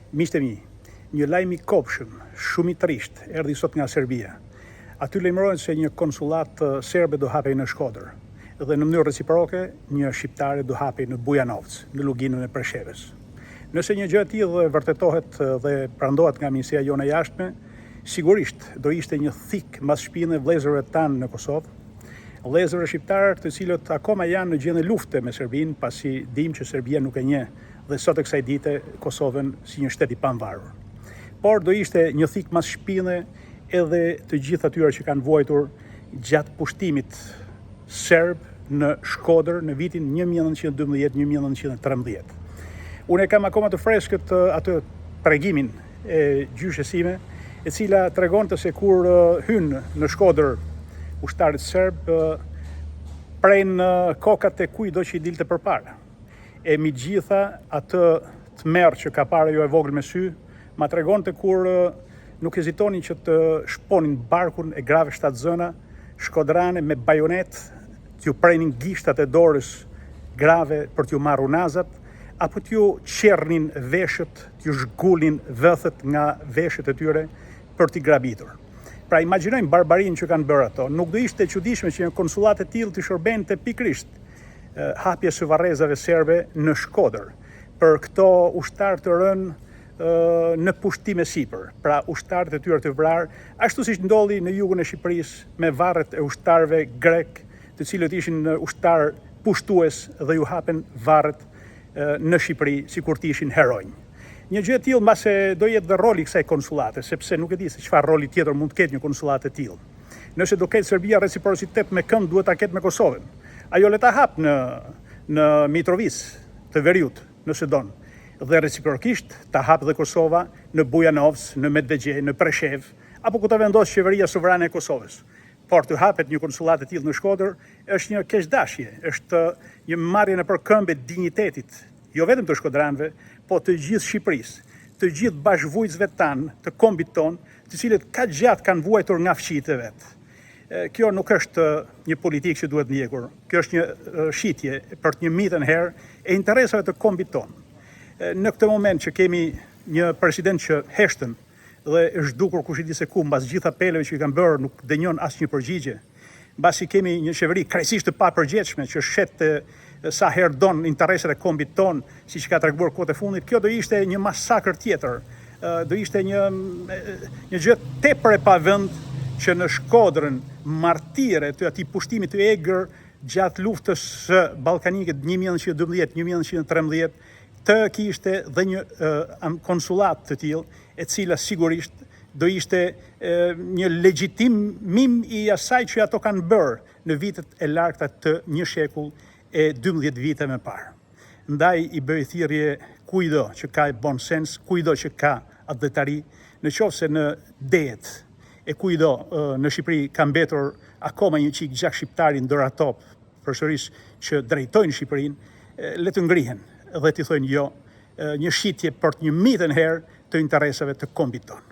Miqtë e mi, një lajm I kopshëm, shumë I trisht, erdhi sot nga Serbia. Aty lajmërohen se një konsullat serbe do hapej në Shkodër dhe në mënyrë reciproke një shqiptare do hapej në Bujanovc, në luginën e Preshevës. Nëse një gjë e tillë vërtetohet dhe prandohet nga Ministria jone e Jashtme, sigurisht do ishte një thik mbas shpinën e vëllezërve tanë në Kosovë, vëllezërve shqiptarë të cilët akoma janë në gjendje lufte me Serbinë, pasi dimë që Serbia nuk e njeh dhe sot e kësaj dite Kosovën si një shtet I pavarur. Por do ishte një thik mbas shpinën edhe të gjithë atyre që kanë vuajtur gjatë pushtimit serb në Shkodër në vitin 1912-1913. Unë e kam akoma të freskët atë tregimin e gjyshes sime, e cila tregonte se kur hynë në Shkodër ushtarët serb, prejnë kokat e kujdo që I dilte përpara. E mi gjitha atë të merë që ka para jo e vogël me sy, ma tregonte kur nuk hezitonin që të shponin barkun e grave 7 zëna shkodrane me bajonet, t'ju prejnin gishtat e dorës grave për t'ju marrë unazat, apo t'ju qernin veshët, t'ju zhgullin vëthët nga veshët e tyre për t'i grabitur. Pra imagjinojmë barbarinë që kanë bërë ato. Nuk do ishte çuditshme që një konsullat e tillë të shërbente pikërisht hapje së varrezave serbe në Shkodër për këto ushtarë të rënë në pushtime sipër, pra ushtarët e tyre të vrarë, ashtu siç ndodhi në jugun e Shqipërisë me varret e ushtarëve grek, të cilët ishin ushtarë pushtues dhe ju hapen varret në Shqipëri sikur të ishin heronj. Një gjë e tillë mbase do jetë dhe roli I kësaj konsullate, sepse nuk e di se çfarë roli tjetër mund të ketë një konsullat e tillë. Nëse do ketë Serbia reciprocitet me kënd, duhet ta ketë me Kosovën. Ajo le ta hap në Mitrovic të Veriut, nëse don. Dhe reciprokisht ta hap dhe Kosova në Bujanovc, në Medvegje, në Preshev, apo ku ta vendos qeveria sovrane e Kosovës. Por të hapet një konsullat e tillë në Shkodër është një keqdashje, është një marrje nëpër këmbë dinjitetit, jo vetëm të shkodranëve, po të gjithë Shqipërisë, të gjithë bashkëvujtësve tanë, të kombit tonë, të cilët kaq gjatë kanë vuajtur nga fqijtë e vet. Kjo nuk është një politikë që duhet ndjekur. Kjo është një shitje për të një mitën herë e interesave të kombit tonë. Në këtë moment që kemi një president që heshtën dhe është dukur kush I di se ku, mbas gjitha apeleve që I kanë bërë nuk dënjon asnjë përgjigje, mbasi kemi një qeveri krejtësisht të papërgjegjshme që shet sa herë don interesat e kombit ton, siç ka treguar kohët e fundit, kjo do ishte një masakër tjetër, do ishte një gjë tepër e pavend që në Shkodrën martire të atij pushtimi të egër gjatë luftës ballkanike 1912-1913 të kishte dhe një konsullat të tillë, e cila sigurisht do ishte një legjitimim I asaj që ato kanë bërë në vitet e largta të një shekull e 12 vite më parë. Ndaj I bëj thirrje kujdo që ka bon sens, kujdo që ka adhetari, në qoftë se në dejet e kujdo në Shqipëri ka mbetur akoma një çik gjak shqiptari ndër ato përsërisht që drejtojnë Shqipërinë, le të ngrihen dhe t'i thojnë jo, një shitje për një mitën herë të interesave të kombit tonë.